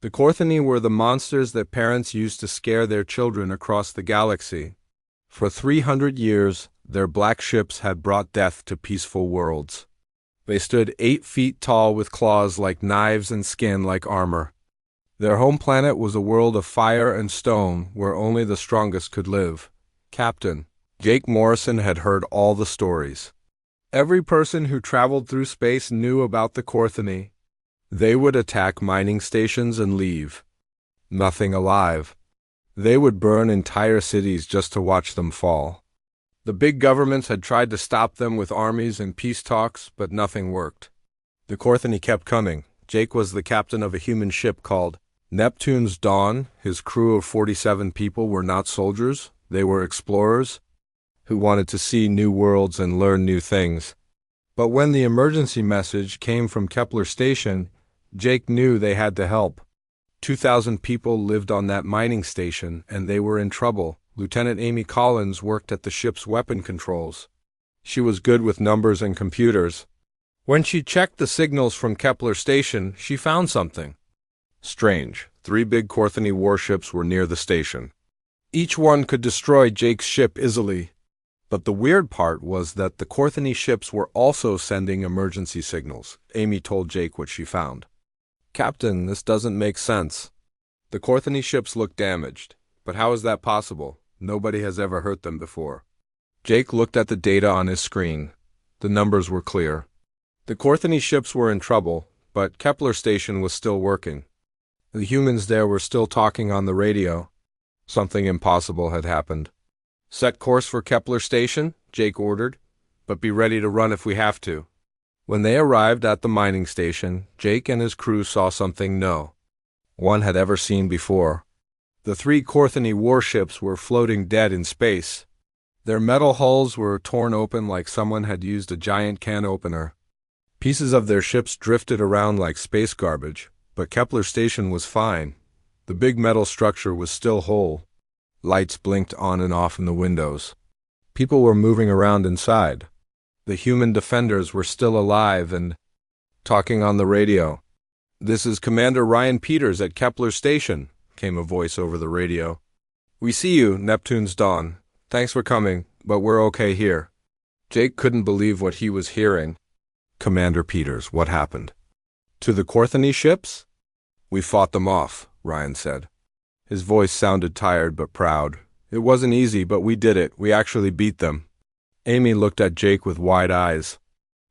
The Korthani were the monsters that parents used to scare their children across the galaxy. For 300 years, their black ships had brought death to peaceful worlds. They stood 8 feet tall with claws like knives and skin like armor. Their home planet was a world of fire and stone where only the strongest could live. Captain Jake Morrison had heard all the stories. Every person who traveled through space knew about the Korthani. They would attack mining stations and leave nothing alive. They would burn entire cities just to watch them fall. The big governments had tried to stop them with armies and peace talks, but nothing worked. The Korthani kept coming. Jake was the captain of a human ship called Neptune's Dawn. His crew of 47 people were not soldiers. They were explorers who wanted to see new worlds and learn new things. But when the emergency message came from Kepler Station, Jake knew they had to help. 2,000 people lived on that mining station, and they were in trouble. Lieutenant Amy Collins worked at the ship's weapon controls. She was good with numbers and computers. When she checked the signals from Kepler Station, she found something strange. 3 big Korthani warships were near the station. Each one could destroy Jake's ship easily. But the weird part was that the Korthani ships were also sending emergency signals. Amy told Jake what she found. Captain, this doesn't make sense. The Korthani ships look damaged. But how is that possible? Nobody has ever hurt them before. Jake looked at the data on his screen. The numbers were clear. The Korthani ships were in trouble, but Kepler Station was still working. The humans there were still talking on the radio. Something impossible had happened. Set course for Kepler Station, Jake ordered, but be ready to run if we have to. When they arrived at the mining station, Jake and his crew saw something no one had ever seen before. The 3 Korthani warships were floating dead in space. Their metal hulls were torn open like someone had used a giant can opener. Pieces of their ships drifted around like space garbage, but Kepler Station was fine. The big metal structure was still whole. Lights blinked on and off in the windows. People were moving around inside. The human defenders were still alive and talking on the radio. "This is Commander Ryan Peters at Kepler Station," came a voice over the radio. "We see you, Neptune's Dawn. Thanks for coming, but we're okay here." Jake couldn't believe what he was hearing. "Commander Peters, what happened?" "To the Korthani ships?" "We fought them off," Ryan said. His voice sounded tired but proud. "It wasn't easy, but we did it. We actually beat them." Amy looked at Jake with wide eyes.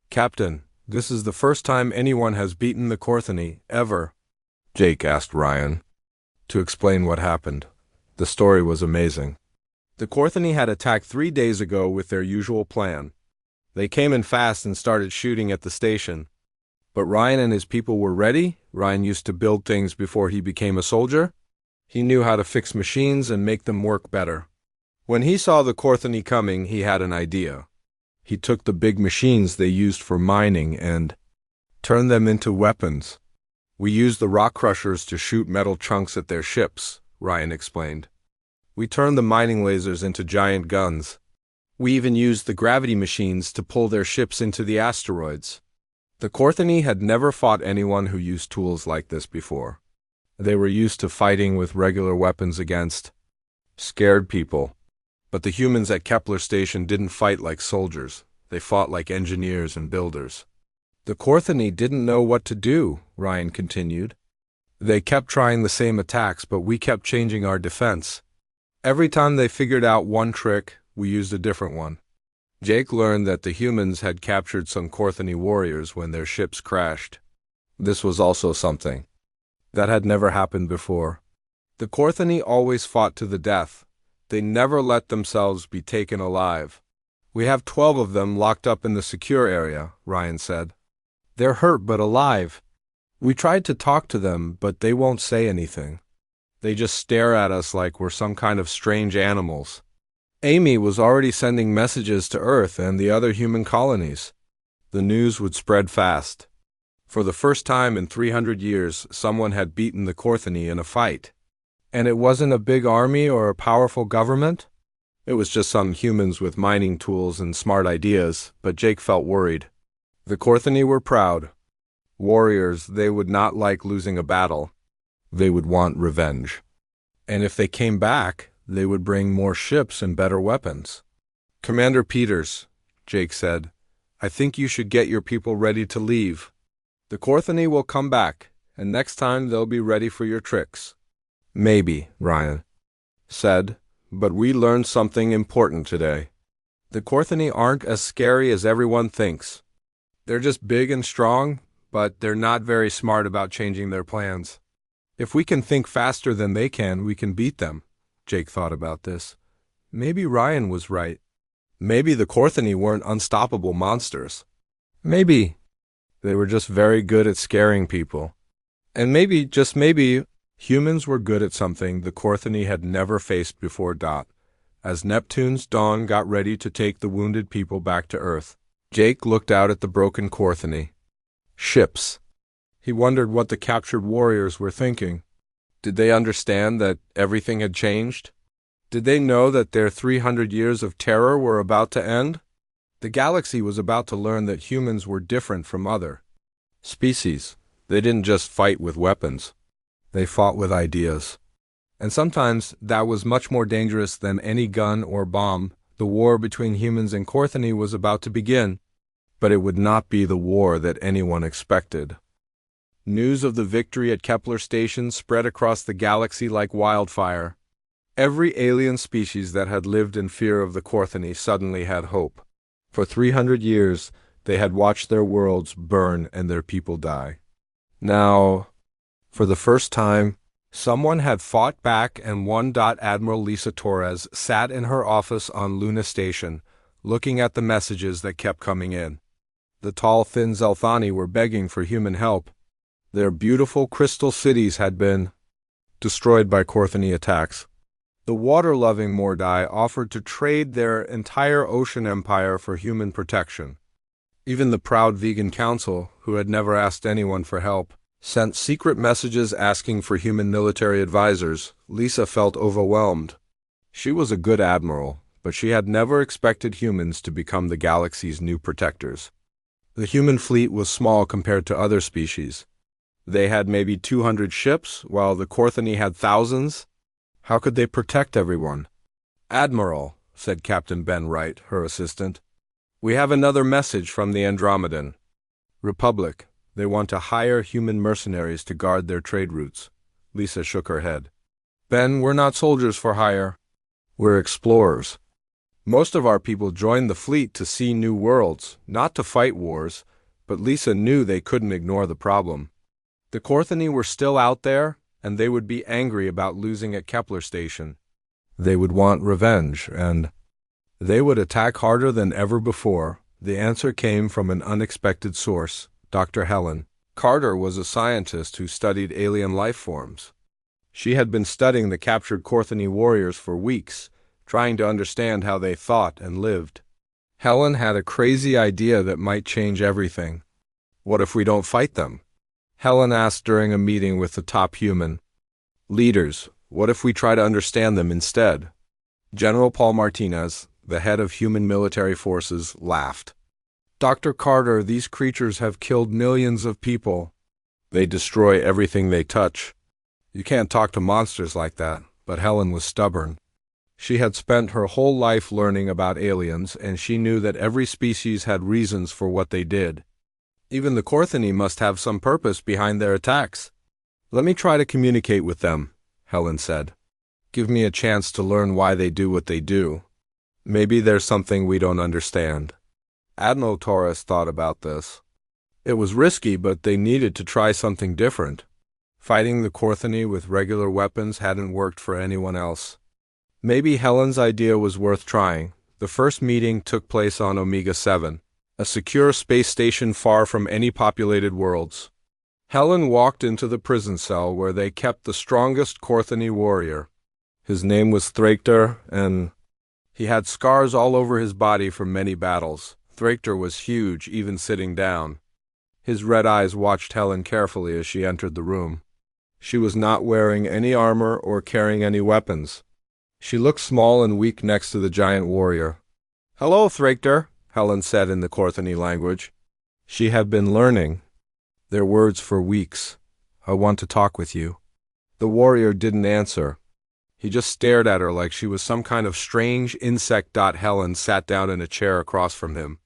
"Captain, this is the first time anyone has beaten the Korthani, ever." Jake asked Ryan to explain what happened. The story was amazing. The Korthani had attacked 3 days ago with their usual plan. They came in fast and started shooting at the station. But Ryan and his people were ready. Ryan used to build things before he became a soldier. He knew how to fix machines and make them work better. When he saw the Korthani coming, he had an idea. He took the big machines they used for mining and turned them into weapons. "We used the rock crushers to shoot metal chunks at their ships," Ryan explained. "We turned the mining lasers into giant guns. We even used the gravity machines to pull their ships into the asteroids." The Korthani had never fought anyone who used tools like this before. They were used to fighting with regular weapons against scared people. But the humans at Kepler Station didn't fight like soldiers. They fought like engineers and builders. "The Korthani didn't know what to do," Ryan continued. "They kept trying the same attacks, but we kept changing our defense. Every time they figured out one trick, we used a different one." Jake learned that the humans had captured some Korthani warriors when their ships crashed. This was also something that had never happened before. The Korthani always fought to the death. They never let themselves be taken alive. "We have 12 of them locked up in the secure area," Ryan said. "They're hurt but alive. We tried to talk to them, but they won't say anything. They just stare at us like we're some kind of strange animals." Amy was already sending messages to Earth and the other human colonies. The news would spread fast. For the first time in 300 years, someone had beaten the Korthani in a fight. And it wasn't a big army or a powerful government. It was just some humans with mining tools and smart ideas, but Jake felt worried. The Korthani were proud. Warriors, they would not like losing a battle. They would want revenge. And if they came back, they would bring more ships and better weapons. Commander Peters, Jake said, I think you should get your people ready to leave. The Korthani will come back, and next time they'll be ready for your tricks. Maybe, Ryan said, but we learned something important today. The Korthani aren't as scary as everyone thinks. They're just big and strong, but they're not very smart about changing their plans. If we can think faster than they can, we can beat them. Jake thought about this. Maybe Ryan was right. Maybe the Korthani weren't unstoppable monsters. Maybe they were just very good at scaring people. And maybe, just maybe, humans were good at something the Korthani had never faced before. As Neptune's dawn got ready to take the wounded people back to Earth, Jake looked out at the broken Korthani. Ships. He wondered what the captured warriors were thinking. Did they understand that everything had changed? Did they know that their 300 years of terror were about to end? The galaxy was about to learn that humans were different from other species. They didn't just fight with weapons. They fought with ideas. And sometimes that was much more dangerous than any gun or bomb. The war between humans and Korthani was about to begin, but it would not be the war that anyone expected. News of the victory at Kepler Station spread across the galaxy like wildfire. Every alien species that had lived in fear of the Korthani suddenly had hope. For 300 years, they had watched their worlds burn and their people die. Now, for the first time, someone had fought back, and won. Admiral Lisa Torres sat in her office on Luna Station, looking at the messages that kept coming in. The tall, thin Zelthani were begging for human help. Their beautiful crystal cities had been destroyed by Korthani attacks. The water-loving Mordai offered to trade their entire ocean empire for human protection. Even the proud vegan council, who had never asked anyone for help, sent secret messages asking for human military advisors. Lisa felt overwhelmed. She was a good admiral, but she had never expected humans to become the galaxy's new protectors. The human fleet was small compared to other species. They had maybe 200 ships, while the Korthani had thousands. How could they protect everyone? Admiral, said Captain Ben Wright, her assistant, we have another message from the Andromedan Republic. They want to hire human mercenaries to guard their trade routes. Lisa shook her head. Ben, we're not soldiers for hire. We're explorers. Most of our people joined the fleet to see new worlds, not to fight wars, but Lisa knew they couldn't ignore the problem. The Korthani were still out there, and they would be angry about losing at Kepler Station. They would want revenge, and they would attack harder than ever before. The answer came from an unexpected source, Dr. Helen Carter was a scientist who studied alien life forms. She had been studying the captured Korthani warriors for weeks, trying to understand how they thought and lived. Helen had a crazy idea that might change everything. What if we don't fight them? Helen asked during a meeting with the top human leaders. What if we try to understand them instead? General Paul Martinez, the head of human military forces, laughed. Dr. Carter, these creatures have killed millions of people. They destroy everything they touch. You can't talk to monsters like that, but Helen was stubborn. She had spent her whole life learning about aliens, and she knew that every species had reasons for what they did. Even the Korthani must have some purpose behind their attacks. Let me try to communicate with them, Helen said. Give me a chance to learn why they do what they do. Maybe there's something we don't understand. Admiral Torres thought about this. It was risky, but they needed to try something different. Fighting the Korthani with regular weapons hadn't worked for anyone else. Maybe Helen's idea was worth trying. The first meeting took place on Omega 7, a secure space station far from any populated worlds. Helen walked into the prison cell where they kept the strongest Korthani warrior. His name was Thraktor, and he had scars all over his body from many battles. Thraktor was huge, even sitting down. His red eyes watched Helen carefully as she entered the room. She was not wearing any armor or carrying any weapons. She looked small and weak next to the giant warrior. "Hello, Thraktor," Helen said in the Korthani language. She had been learning their words for weeks. "I want to talk with you." The warrior didn't answer. He just stared at her like she was some kind of strange insect. Helen sat down in a chair across from him.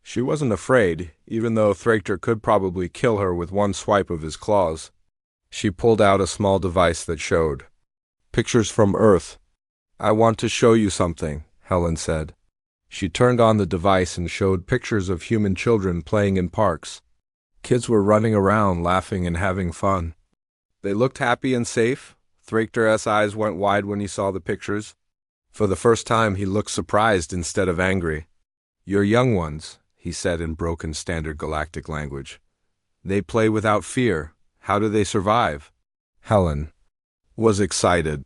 She wasn't afraid, even though Thrachter could probably kill her with one swipe of his claws. She pulled out a small device that showed pictures from Earth. "I want to show you something," Helen said. She turned on the device and showed pictures of human children playing in parks. Kids were running around, laughing and having fun. They looked happy and safe. Thracher's eyes went wide when he saw the pictures. For the first time, he looked surprised instead of angry. "Your young ones," he said in broken standard galactic language. "They play without fear. How do they survive?" Helen was excited.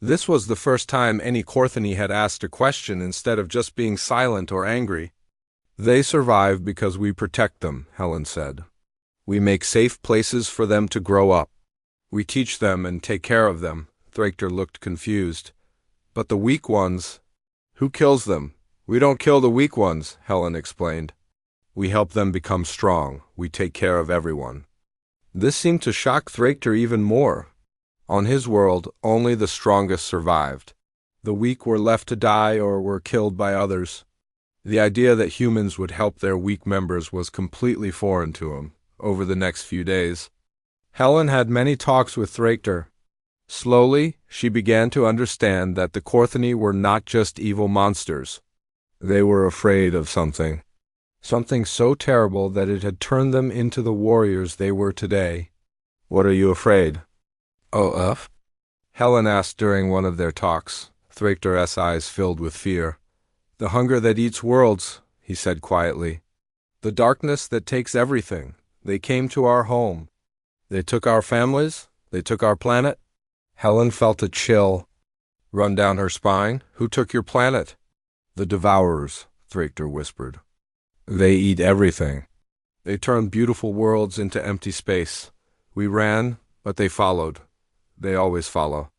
This was the first time any Korthani had asked a question instead of just being silent or angry. "They survive because we protect them," Helen said. "We make safe places for them to grow up. We teach them and take care of them." Thrachter looked confused. "But the weak ones? Who kills them?" "We don't kill the weak ones," Helen explained. "We help them become strong. We take care of everyone." This seemed to shock Thrachter even more. On his world, only the strongest survived. The weak were left to die or were killed by others. The idea that humans would help their weak members was completely foreign to him. Over the next few days, Helen had many talks with Thrachter. Slowly, she began to understand that the Korthani were not just evil monsters. They were afraid of something. Something so terrible that it had turned them into the warriors they were today. "What are you afraid of?" Helen asked during one of their talks. Thracher's eyes filled with fear. "The hunger that eats worlds," he said quietly. "The darkness that takes everything. They came to our home. They took our families. They took our planet." Helen felt a chill run down her spine. "Who took your planet?" "The Devourers," Thrachter whispered. "They eat everything. They turned beautiful worlds into empty space. We ran, but they followed. They always follow."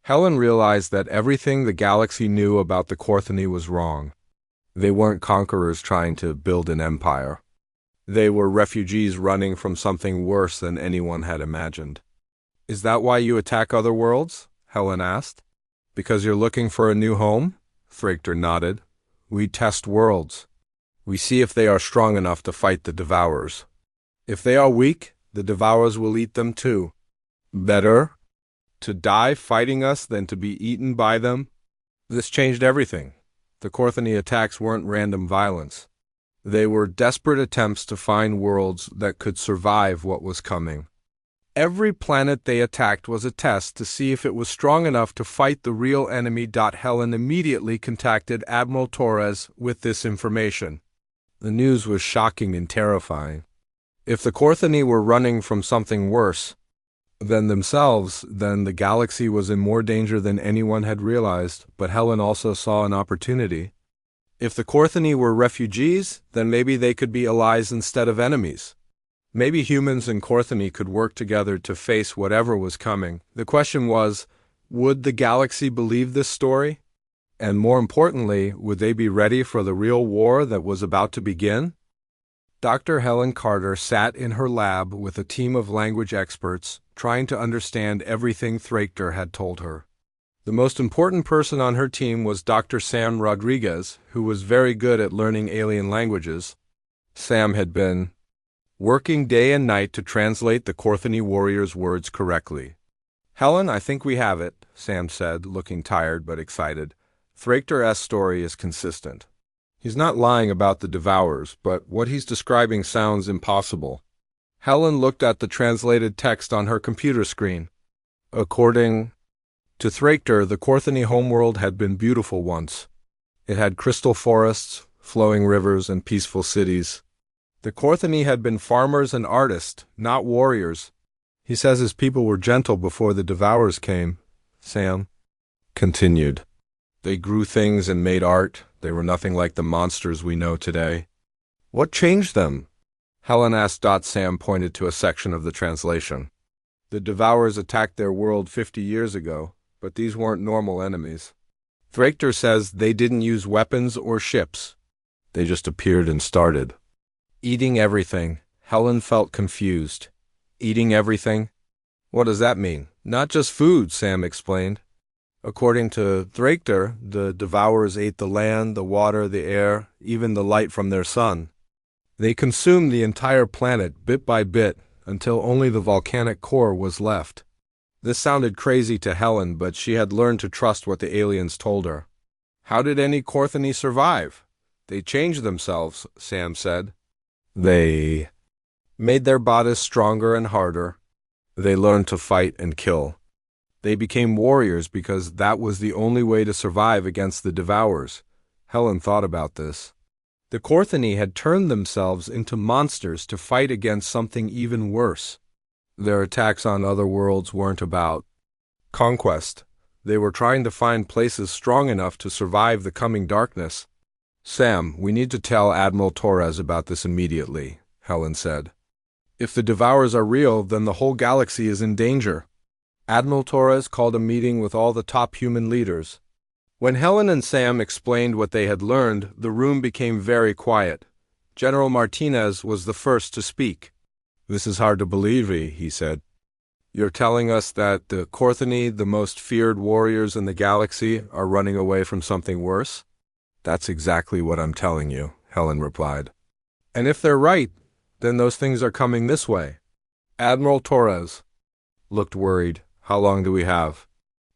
Helen realized that everything the galaxy knew about the Korthani was wrong. They weren't conquerors trying to build an empire. They were refugees running from something worse than anyone had imagined. "Is that why you attack other worlds?" Helen asked. "Because you're looking for a new home?" Thrachter nodded. "We test worlds. We see if they are strong enough to fight the Devourers. If they are weak, the Devourers will eat them too. Better to die fighting us than to be eaten by them." This changed everything. The Korthani attacks weren't random violence. They were desperate attempts to find worlds that could survive what was coming. Every planet they attacked was a test to see if it was strong enough to fight the real enemy. Helen immediately contacted Admiral Torres with this information. The news was shocking and terrifying. If the Korthani were running from something worse than themselves, then the galaxy was in more danger than anyone had realized, but Helen also saw an opportunity. If the Korthani were refugees, then maybe they could be allies instead of enemies. Maybe humans and Korthani could work together to face whatever was coming. The question was, would the galaxy believe this story? And more importantly, would they be ready for the real war that was about to begin? Dr. Helen Carter sat in her lab with a team of language experts, trying to understand everything Thrachter had told her. The most important person on her team was Dr. Sam Rodriguez, who was very good at learning alien languages. Sam had been working day and night to translate the Korthani warriors' words correctly. "Helen, I think we have it," Sam said, looking tired but excited. "Thracher's story is consistent. He's not lying about the Devourers, but what he's describing sounds impossible." Helen looked at the translated text on her computer screen. According to Thrachter, the Korthani homeworld had been beautiful once. It had crystal forests, flowing rivers, and peaceful cities. The Korthani had been farmers and artists, not warriors. He says his people were gentle before the Devourers came, Sam continued. They grew things and made art. They were nothing like the monsters we know today. "What changed them?" Helen asked. Sam pointed to a section of the translation. "The Devourers attacked their world 50 years ago, but these weren't normal enemies. Thrachter says they didn't use weapons or ships. They just appeared and started eating everything." Helen felt confused. "Eating everything? What does that mean?" Not just food, Sam explained. According to Thrachter, the devourers ate the land, the water, the air, even the light from their sun. They consumed the entire planet bit by bit until only the volcanic core was left. This sounded crazy to Helen, but she had learned to trust what the aliens told her. How did any Korthani survive? They changed themselves, Sam said. They made their bodies stronger and harder. They learned to fight and kill. They became warriors because that was the only way to survive against the devourers. Helen thought about this. The Korthani had turned themselves into monsters to fight against something even worse. Their attacks on other worlds weren't about conquest. They were trying to find places strong enough to survive the coming darkness. Sam, we need to tell Admiral Torres about this immediately, Helen said. If the devourers are real, then the whole galaxy is in danger. Admiral Torres called a meeting with all the top human leaders. When Helen and Sam explained what they had learned, the room became very quiet. General Martinez was the first to speak. This is hard to believe, he said. You're telling us that the Korthani, the most feared warriors in the galaxy, are running away from something worse? That's exactly what I'm telling you, Helen replied. And if they're right, then those things are coming this way. Admiral Torres looked worried. How long do we have?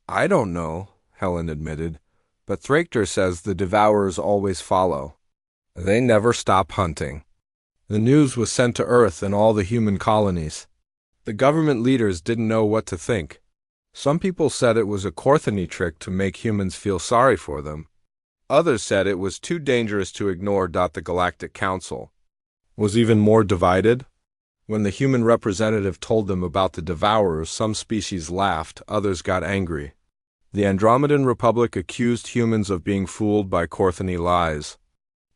I don't know, Helen admitted, but Thrachter says the devourers always follow. They never stop hunting. The news was sent to Earth and all the human colonies. The government leaders didn't know what to think. Some people said it was a Korthani trick to make humans feel sorry for them. Others said it was too dangerous to ignore. The Galactic Council was even more divided. When the human representative told them about the devourers, some species laughed, others got angry. The Andromedan Republic accused humans of being fooled by Korthani lies.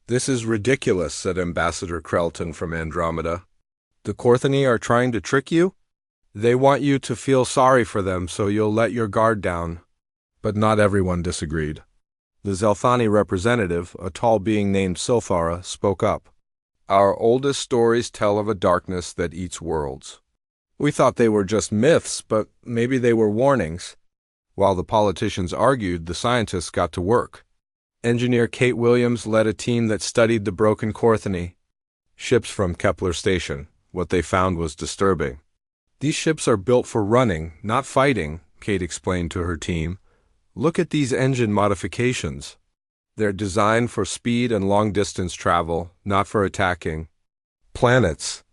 This is ridiculous, said Ambassador Krelton from Andromeda. The Korthani are trying to trick you? They want you to feel sorry for them so you'll let your guard down. But not everyone disagreed. The Zelthani representative, a tall being named Silthara, spoke up. Our oldest stories tell of a darkness that eats worlds. We thought they were just myths, but maybe they were warnings. While the politicians argued, the scientists got to work. Engineer Kate Williams led a team that studied the broken Korthani ships from Kepler Station. What they found was disturbing. These ships are built for running, not fighting, Kate explained to her team. Look at these engine modifications. They're designed for speed and long-distance travel, not for attacking planets.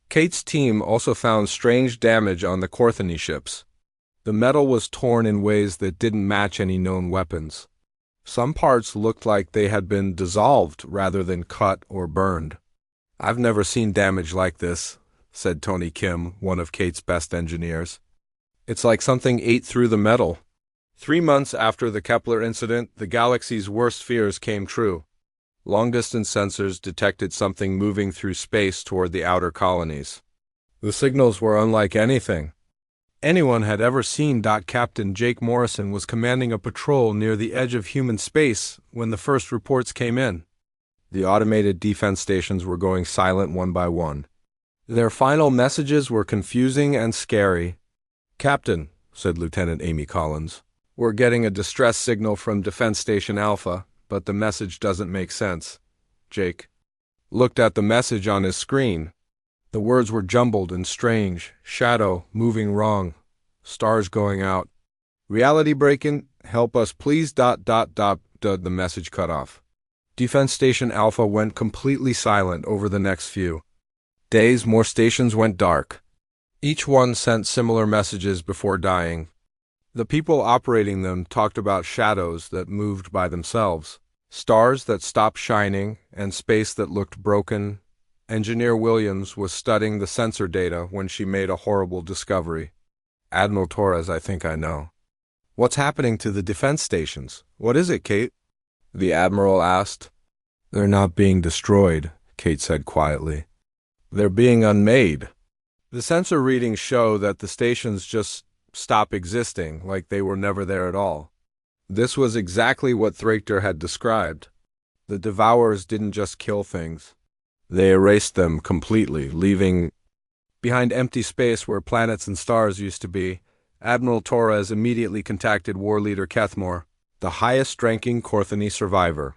Kate's team also found strange damage on the Korthani ships. The metal was torn in ways that didn't match any known weapons. Some parts looked like they had been dissolved rather than cut or burned. I've never seen damage like this, said Tony Kim, one of Kate's best engineers. It's like something ate through the metal. 3 months after the Kepler incident, the galaxy's worst fears came true. Long-distance sensors detected something moving through space toward the outer colonies. The signals were unlike anything anyone had ever seen. Captain Jake Morrison was commanding a patrol near the edge of human space when the first reports came in. The automated defense stations were going silent one by one. Their final messages were confusing and scary. Captain, said Lieutenant Amy Collins, we're getting a distress signal from Defense Station Alpha, but the message doesn't make sense. Jake looked at the message on his screen. The words were jumbled and strange. Shadow, moving wrong. Stars going out. Reality breaking, help us please. The message cut off. Defense Station Alpha went completely silent over the next few days. More stations went dark. Each one sent similar messages before dying. The people operating them talked about shadows that moved by themselves, stars that stopped shining, and space that looked broken. Engineer Williams was studying the sensor data when she made a horrible discovery. Admiral Torres, I think I know. What's happening to the defense stations? What is it, Kate? The Admiral asked. They're not being destroyed, Kate said quietly. They're being unmade. The sensor readings show that the stations just stop existing, like they were never there at all. This was exactly what Thrachter had described. The Devourers didn't just kill things. They erased them completely, leaving behind empty space where planets and stars used to be. Admiral Torres immediately contacted war leader Kethmore, the highest-ranking Korthani survivor.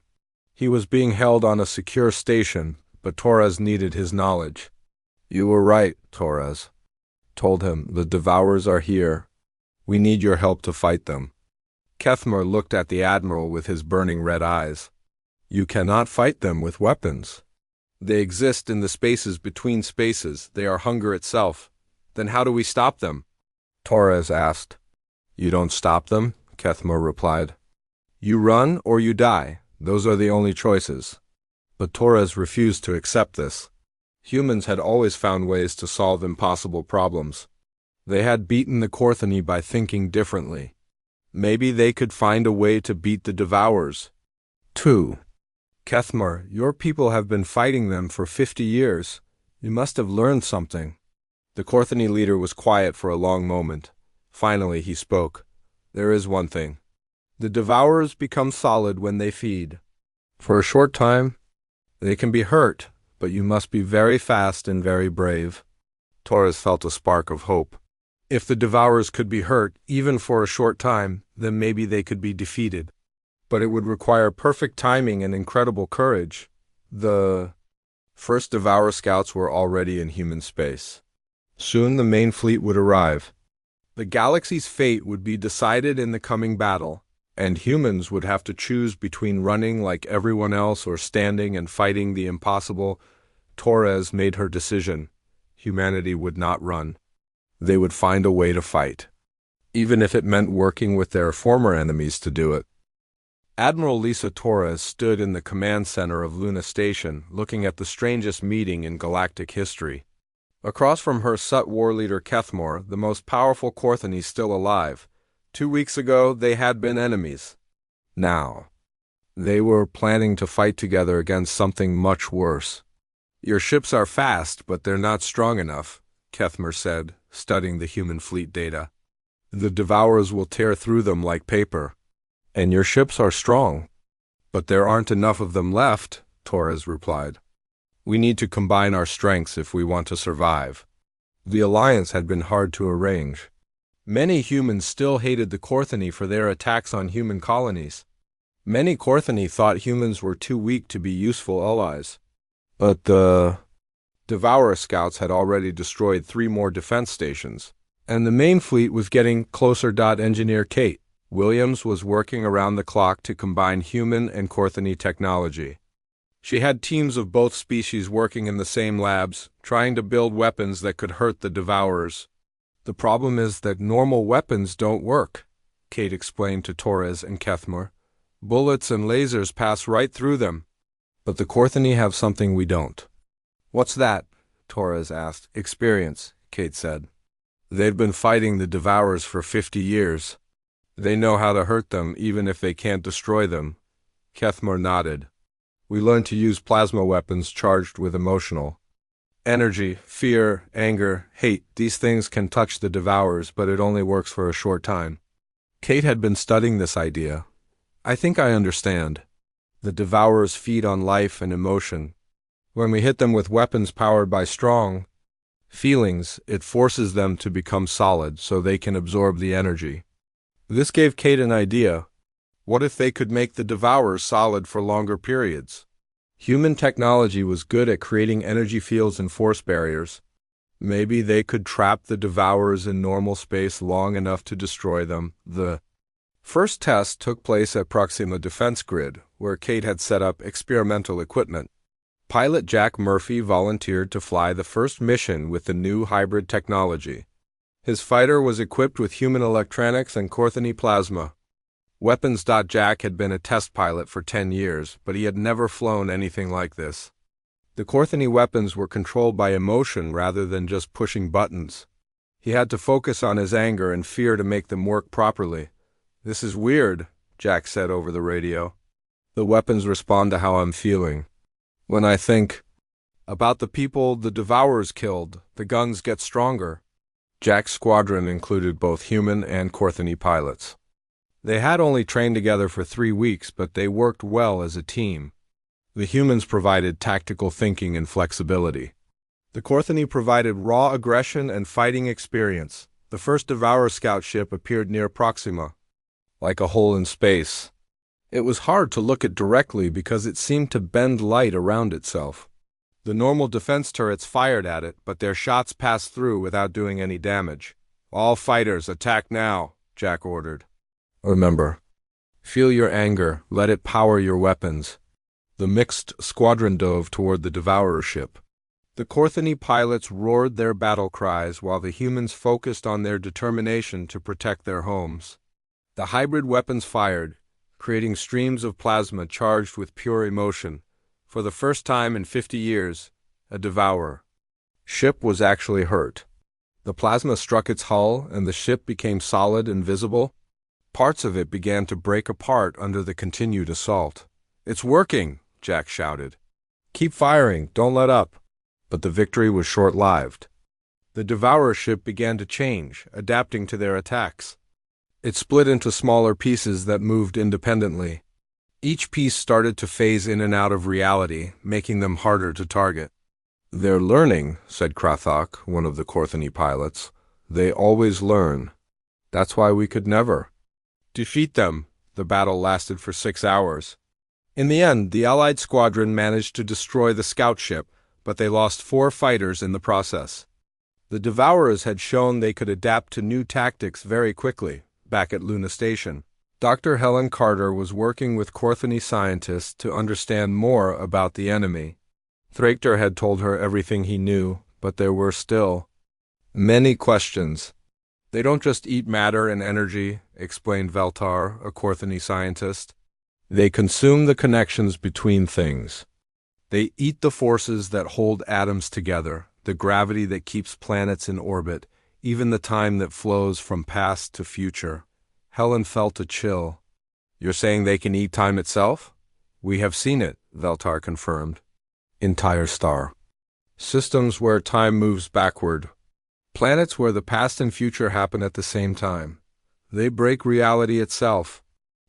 He was being held on a secure station, but Torres needed his knowledge. "You were right," Torres told him. "The Devourers are here. We need your help to fight them." Kethmore looked at the Admiral with his burning red eyes. "You cannot fight them with weapons. They exist in the spaces between spaces. They are hunger itself. Then how do we stop them?" Torres asked. "You don't stop them," Kethmore replied. "You run or you die. Those are the only choices." But Torres refused to accept this. Humans had always found ways to solve impossible problems. They had beaten the Korthani by thinking differently. Maybe they could find a way to beat the Devourers, too. "Kethmore, your people have been fighting them for 50 years. You must have learned something." The Korthani leader was quiet for a long moment. Finally, he spoke. "There is one thing. The Devourers become solid when they feed. For a short time, they can be hurt, but you must be very fast and very brave." Torres felt a spark of hope. If the Devourers could be hurt, even for a short time, then maybe they could be defeated. But it would require perfect timing and incredible courage. The first Devourer scouts were already in human space. Soon the main fleet would arrive. The galaxy's fate would be decided in the coming battle, and humans would have to choose between running like everyone else or standing and fighting the impossible. Torres made her decision. Humanity would not run. They would find a way to fight, even if it meant working with their former enemies to do it. Admiral Lisa Torres stood in the command center of Luna Station, looking at the strangest meeting in galactic history. Across from her sat war leader Kethmore, the most powerful Korthani still alive. 2 weeks ago, they had been enemies. Now, they were planning to fight together against something much worse. "Your ships are fast, but they're not strong enough," Kethmore said, studying the human fleet data. "The Devourers will tear through them like paper. And your ships are strong. But there aren't enough of them left," Torres replied. "We need to combine our strengths if we want to survive." The alliance had been hard to arrange. Many humans still hated the Korthani for their attacks on human colonies. Many Korthani thought humans were too weak to be useful allies. But the Devourer scouts had already destroyed 3 more defense stations, and the main fleet was getting closer. Engineer Kate Williams was working around the clock to combine human and Korthani technology. She had teams of both species working in the same labs, trying to build weapons that could hurt the Devourers. "The problem is that normal weapons don't work," Kate explained to Torres and Kethmore. "Bullets and lasers pass right through them. But the Korthani have something we don't." "What's that?" Torres asked. "Experience," Kate said. "They've been fighting the Devourers for 50 years. They know how to hurt them even if they can't destroy them." Kethmore nodded. "We learned to use plasma weapons charged with emotional energy, fear, anger, hate. These things can touch the Devourers, but it only works for a short time." Kate had been studying this idea. "I think I understand. The Devourers feed on life and emotion. When we hit them with weapons powered by strong feelings, it forces them to become solid so they can absorb the energy." This gave Kate an idea. What if they could make the Devourers solid for longer periods? Human technology was good at creating energy fields and force barriers. Maybe they could trap the Devourers in normal space long enough to destroy them. The first test took place at Proxima Defense Grid, where Kate had set up experimental equipment. Pilot Jack Murphy volunteered to fly the first mission with the new hybrid technology. His fighter was equipped with human electronics and Korthani plasma. Weapons. Jack had been a test pilot for 10 years, but he had never flown anything like this. The Korthani weapons were controlled by emotion rather than just pushing buttons. He had to focus on his anger and fear to make them work properly. "This is weird," Jack said over the radio. "The weapons respond to how I'm feeling. When I think about the people the Devourers killed, the guns get stronger." Jack's squadron included both human and Korthani pilots. They had only trained together for 3 weeks, but they worked well as a team. The humans provided tactical thinking and flexibility. The Korthani provided raw aggression and fighting experience. The first Devourer scout ship appeared near Proxima, like a hole in space. It was hard to look at directly because it seemed to bend light around itself. The normal defense turrets fired at it, but their shots passed through without doing any damage. "All fighters, attack now," Jack ordered. "Remember, feel your anger, let it power your weapons." The mixed squadron dove toward the Devourer ship. The Corthony pilots roared their battle cries while the humans focused on their determination to protect their homes. The hybrid weapons fired, creating streams of plasma charged with pure emotion. For the first time in 50 years, a Devourer ship was actually hurt. The plasma struck its hull and the ship became solid and visible. Parts of it began to break apart under the continued assault. "It's working," Jack shouted. "Keep firing, don't let up." But the victory was short-lived. The Devourer ship began to change, adapting to their attacks. It split into smaller pieces that moved independently. Each piece started to phase in and out of reality, making them harder to target. "They're learning," said Krathok, one of the Corthony pilots. "They always learn. That's why we could never defeat them." The battle lasted for 6 hours. In the end, the Allied squadron managed to destroy the scout ship, but they lost 4 fighters in the process. The Devourers had shown they could adapt to new tactics very quickly. Back at Luna Station, Dr. Helen Carter was working with Corthony scientists to understand more about the enemy. Thraktor had told her everything he knew, but there were still many questions. "They don't just eat matter and energy," explained Veltar, a Corthony scientist. "They consume the connections between things. They eat the forces that hold atoms together, the gravity that keeps planets in orbit, even the time that flows from past to future." Helen felt a chill. "You're saying they can eat time itself?" "We have seen it," Veltar confirmed. "Entire star systems where time moves backward. Planets where the past and future happen at the same time. They break reality itself."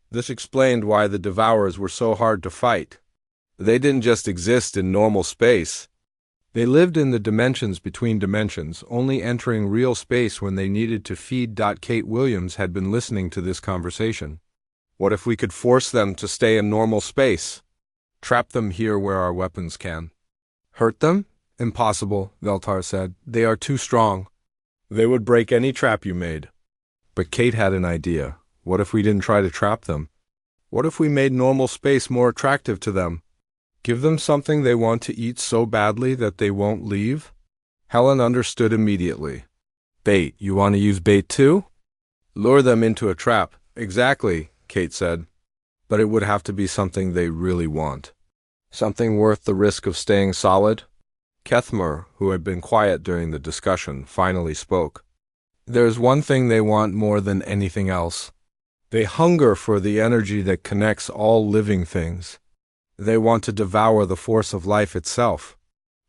This explained why the Devourers were so hard to fight. They didn't just exist in normal space. They lived in the dimensions between dimensions, only entering real space when they needed to feed. Kate Williams had been listening to this conversation. "What if we could force them to stay in normal space? Trap them here where our weapons can." "Hurt them? Impossible," Veltar said. "They are too strong. They would break any trap you made." But Kate had an idea. What if we didn't try to trap them? What if we made normal space more attractive to them? Give them something they want to eat so badly that they won't leave? Helen understood immediately. "Bait. You want to use bait too?" "Lure them into a trap." "Exactly," Kate said. "But it would have to be something they really want. Something worth the risk of staying solid." Kethmer, who had been quiet during the discussion, finally spoke. "There's one thing they want more than anything else. They hunger for the energy that connects all living things. They want to devour the force of life itself."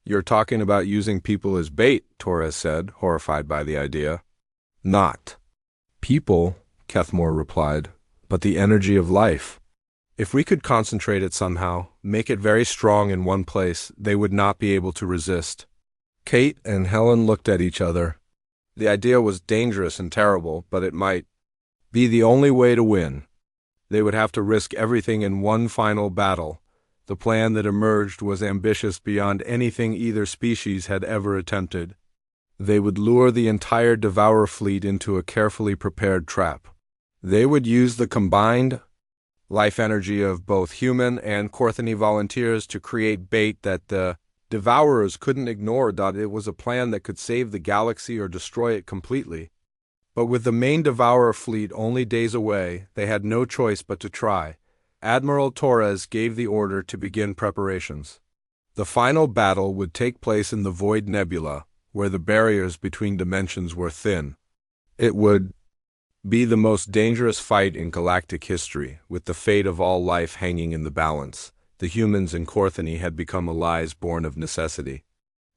"You're talking about using people as bait," Torres said, horrified by the idea. "Not people," Kethmore replied, "but the energy of life. If we could concentrate it somehow, make it very strong in one place, they would not be able to resist." Kate and Helen looked at each other. The idea was dangerous and terrible, but it might be the only way to win. They would have to risk everything in one final battle. The plan that emerged was ambitious beyond anything either species had ever attempted. They would lure the entire Devourer fleet into a carefully prepared trap. They would use the combined life energy of both human and Corthony volunteers to create bait that the Devourers couldn't ignore. It was a plan that could save the galaxy or destroy it completely. But with the main Devourer fleet only days away, they had no choice but to try. Admiral Torres gave the order to begin preparations. The final battle would take place in the Void Nebula, where the barriers between dimensions were thin. It would be the most dangerous fight in galactic history, with the fate of all life hanging in the balance. The humans in Corthony had become allies born of necessity.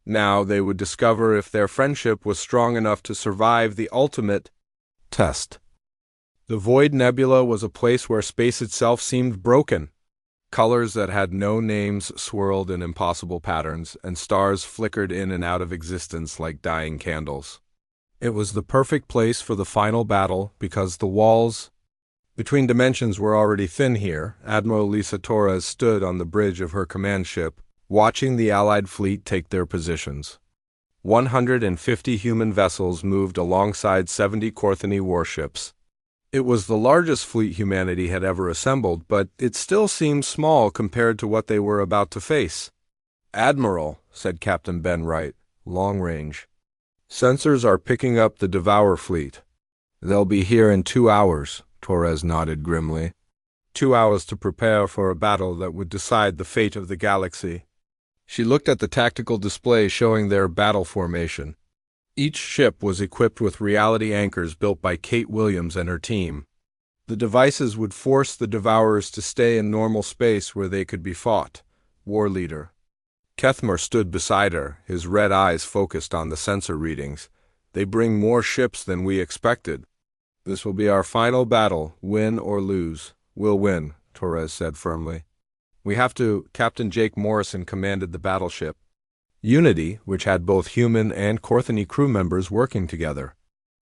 Now they would discover if their friendship was strong enough to survive the ultimate test. The Void Nebula was a place where space itself seemed broken. Colors that had no names swirled in impossible patterns, and stars flickered in and out of existence like dying candles. It was the perfect place for the final battle because the walls between dimensions were already thin here. Admiral Lisa Torres stood on the bridge of her command ship, watching the Allied fleet take their positions. 150 human vessels moved alongside 70 Corthony warships. It was the largest fleet humanity had ever assembled, but it still seemed small compared to what they were about to face. "Admiral," said Captain Ben Wright, long range. "Sensors are picking up the Devour fleet. They'll be here in 2 hours." Torres nodded grimly. 2 hours to prepare for a battle that would decide the fate of the galaxy. She looked at the tactical display showing their battle formation. Each ship was equipped with reality anchors built by Kate Williams and her team. The devices would force the Devourers to stay in normal space where they could be fought. War leader Kethmer stood beside her, his red eyes focused on the sensor readings. "They bring more ships than we expected. This will be our final battle, win or lose." "We'll win," Torres said firmly. "We have to." Captain Jake Morrison commanded the battleship Unity, which had both human and Corthony crew members working together.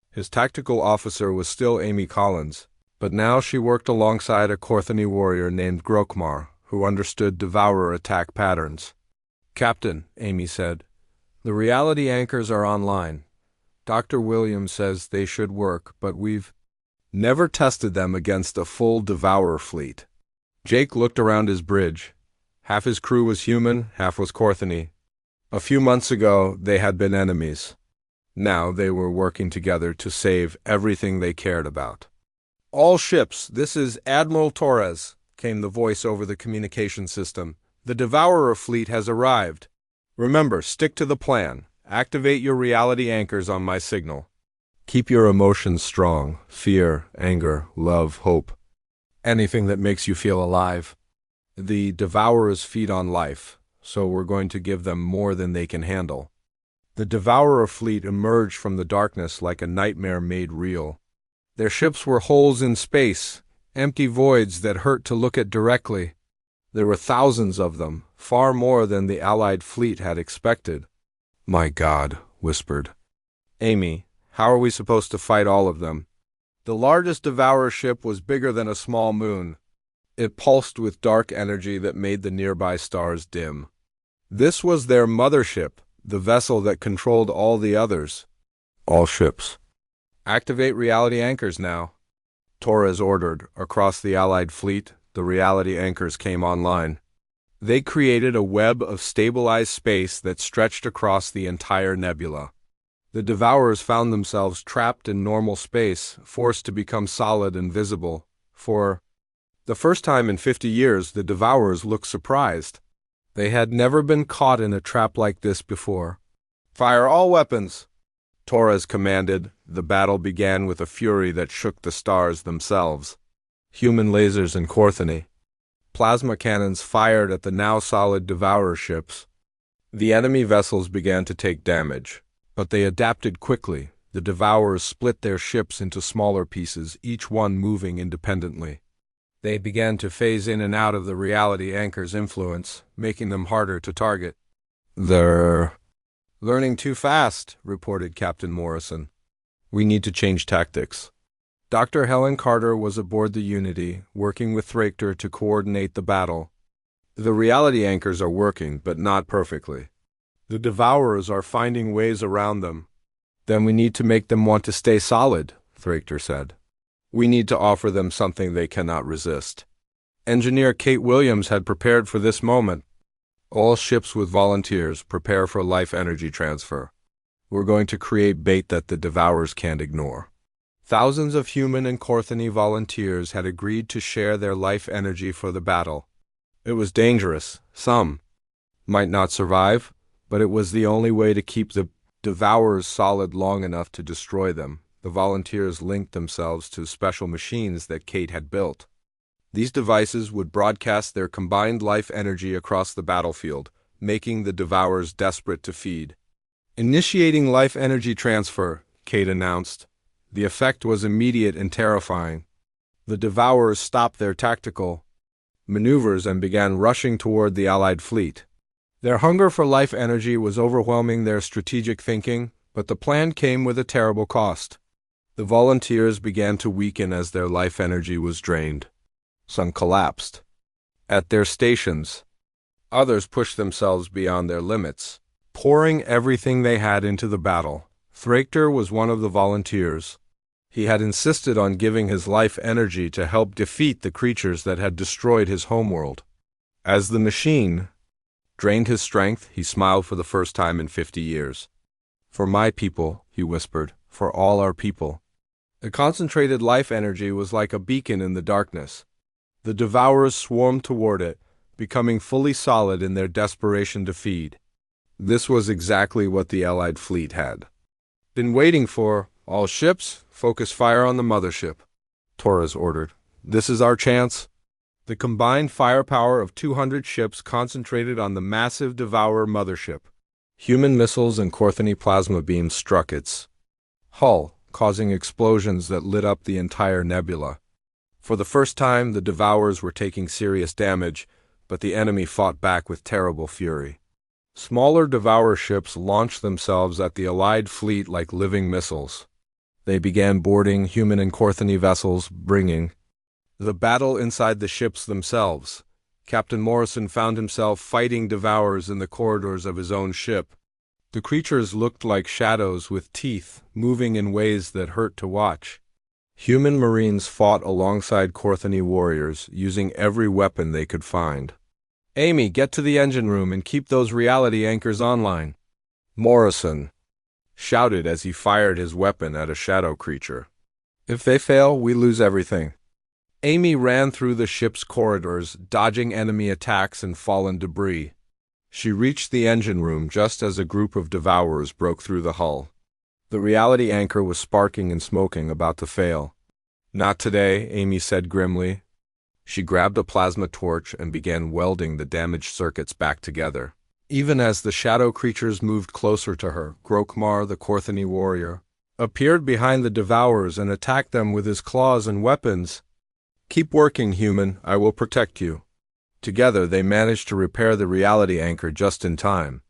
His tactical officer was still Amy Collins, but now she worked alongside a Corthony warrior named Grokmar, who understood Devourer attack patterns. "Captain," Amy said, "the reality anchors are online. Dr. Williams says they should work, but we've never tested them against a full Devourer fleet." Jake looked around his bridge. Half his crew was human, half was Corthony. A few months ago, they had been enemies. Now they were working together to save everything they cared about. "All ships, this is Admiral Torres," came the voice over the communication system. "The Devourer fleet has arrived. Remember, stick to the plan. Activate your reality anchors on my signal. Keep your emotions strong: fear, anger, love, hope. Anything that makes you feel alive. The Devourers feed on life, so we're going to give them more than they can handle." The Devourer fleet emerged from the darkness like a nightmare made real. Their ships were holes in space, empty voids that hurt to look at directly. There were thousands of them, far more than the Allied fleet had expected. "My God," whispered Amy, "how are we supposed to fight all of them?" The largest Devourer ship was bigger than a small moon. It pulsed with dark energy that made the nearby stars dim. This was their mothership, the vessel that controlled all the others. "All ships, activate reality anchors now," Torres ordered. Across the Allied fleet, the reality anchors came online. They created a web of stabilized space that stretched across the entire nebula. The Devourers found themselves trapped in normal space, forced to become solid and visible. For the first time in 50 years, the Devourers looked surprised. They had never been caught in a trap like this before. "Fire all weapons," Torres commanded. The battle began with a fury that shook the stars themselves. Human lasers and Corthony plasma cannons fired at the now solid Devourer ships. The enemy vessels began to take damage, but they adapted quickly. The Devourers split their ships into smaller pieces, each one moving independently. They began to phase in and out of the reality anchor's influence, making them harder to target. "They're learning too fast," reported Captain Morrison. "We need to change tactics." Dr. Helen Carter was aboard the Unity, working with Thraker to coordinate the battle. "The reality anchors are working, but not perfectly. The Devourers are finding ways around them." "Then we need to make them want to stay solid," Thraker said. "We need to offer them something they cannot resist." Engineer Kate Williams had prepared for this moment. "All ships with volunteers, prepare for life energy transfer. We're going to create bait that the Devourers can't ignore." Thousands of human and Corthony volunteers had agreed to share their life energy for the battle. It was dangerous. Some might not survive, but it was the only way to keep the Devourers solid long enough to destroy them. The volunteers linked themselves to special machines that Kate had built. These devices would broadcast their combined life energy across the battlefield, making the Devourers desperate to feed. "Initiating life energy transfer," Kate announced. The effect was immediate and terrifying. The Devourers stopped their tactical maneuvers and began rushing toward the Allied fleet. Their hunger for life energy was overwhelming their strategic thinking. But the plan came with a terrible cost. The volunteers began to weaken as their life energy was drained. Some collapsed at their stations. Others pushed themselves beyond their limits, pouring everything they had into the battle. Thrachter was one of the volunteers. He had insisted on giving his life energy to help defeat the creatures that had destroyed his homeworld. As the machine drained his strength, he smiled for the first time in 50 years. "For my people," he whispered, "for all our people." The concentrated life energy was like a beacon in the darkness. The Devourers swarmed toward it, becoming fully solid in their desperation to feed. This was exactly what the Allied fleet had been waiting for. "All ships, focus fire on the mothership," Torres ordered. "This is our chance." The combined firepower of 200 ships concentrated on the massive Devourer mothership. Human missiles and Corthony plasma beams struck its hull, causing explosions that lit up the entire nebula. For the first time, the Devourers were taking serious damage, but the enemy fought back with terrible fury. Smaller Devourer ships launched themselves at the Allied fleet like living missiles. They began boarding human and Corthony vessels, bringing the battle inside the ships themselves. Captain Morrison found himself fighting Devourers in the corridors of his own ship. The creatures looked like shadows with teeth, moving in ways that hurt to watch. Human Marines fought alongside Corthony warriors, using every weapon they could find. "Amy, get to the engine room and keep those reality anchors online," Morrison shouted as he fired his weapon at a shadow creature. "If they fail, we lose everything." Amy ran through the ship's corridors, dodging enemy attacks and fallen debris. She reached the engine room just as a group of Devourers broke through the hull. The reality anchor was sparking and smoking, about to fail. "Not today," Amy said grimly. She grabbed a plasma torch and began welding the damaged circuits back together. Even as the shadow creatures moved closer to her, Grokmar, the Corthony warrior, appeared behind the Devourers and attacked them with his claws and weapons. "Keep working, human. I will protect you." Together, they managed to repair the reality anchor just in time.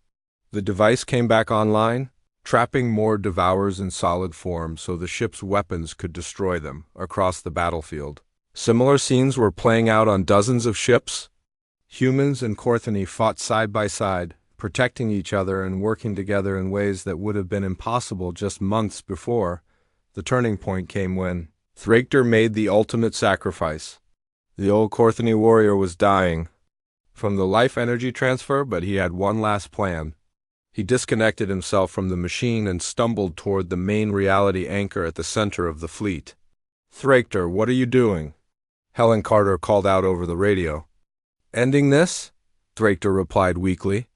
The device came back online, trapping more Devourers in solid form so the ship's weapons could destroy them across the battlefield. Similar scenes were playing out on dozens of ships. Humans and Corthony fought side by side, protecting each other and working together in ways that would have been impossible just months before. The turning point came when Thrachter made the ultimate sacrifice. The old Corthony warrior was dying from the life energy transfer, but he had one last plan. He disconnected himself from the machine and stumbled toward the main reality anchor at the center of the fleet. "Thrachter, what are you doing?" Helen Carter called out over the radio. "Ending this?" Thrachter replied weakly.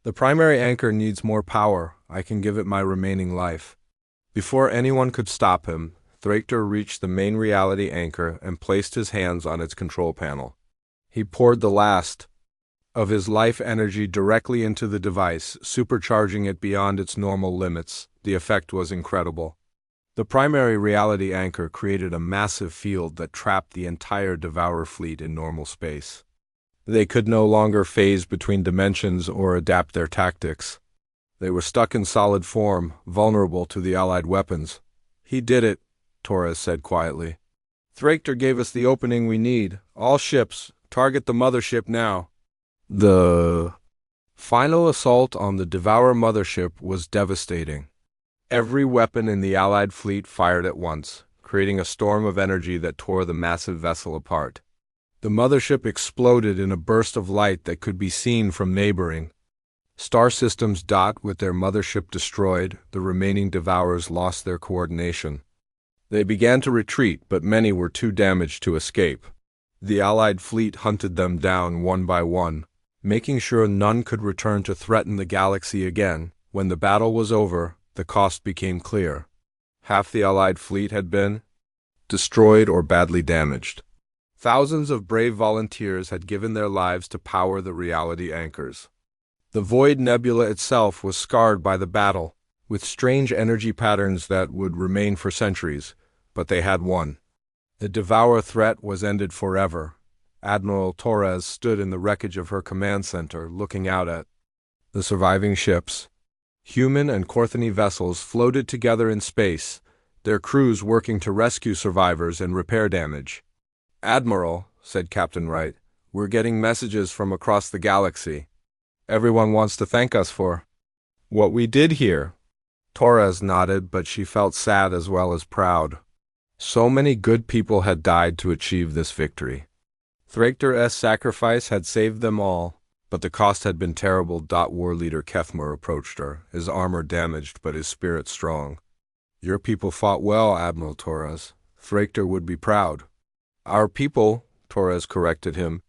"The primary anchor needs more power. I can give it my remaining life." Before anyone could stop him, Thrachter reached the main reality anchor and placed his hands on its control panel. He poured the last of his life energy directly into the device, supercharging it beyond its normal limits. The effect was incredible. The primary reality anchor created a massive field that trapped the entire Devourer fleet in normal space. They could no longer phase between dimensions or adapt their tactics. They were stuck in solid form, vulnerable to the Allied weapons. "He did it," Torres said quietly. "Thrachter gave us the opening we need. All ships, target the mothership now." The final assault on the Devourer mothership was devastating. Every weapon in the Allied fleet fired at once, creating a storm of energy that tore the massive vessel apart. The mothership exploded in a burst of light that could be seen from neighboring star systems. With their mothership destroyed, the remaining Devourers lost their coordination. They began to retreat, but many were too damaged to escape. The Allied fleet hunted them down one by one, making sure none could return to threaten the galaxy again. When the battle was over, the cost became clear. Half the Allied fleet had been destroyed or badly damaged. Thousands of brave volunteers had given their lives to power the reality anchors. The Void Nebula itself was scarred by the battle, with strange energy patterns that would remain for centuries, but they had won. The Devourer threat was ended forever. Admiral Torres stood in the wreckage of her command center, looking out at the surviving ships. Human and Corthony vessels floated together in space, their crews working to rescue survivors and repair damage. "Admiral," said Captain Wright, "we're getting messages from across the galaxy. Everyone wants to thank us for what we did here." Torres nodded, but she felt sad as well as proud. So many good people had died to achieve this victory. Thraktor's sacrifice had saved them all, but the cost had been terrible. War leader Kethmar approached her, his armor damaged but his spirit strong. "Your people fought well, Admiral Torres. Thraktor would be proud." "Our people," Torres corrected him,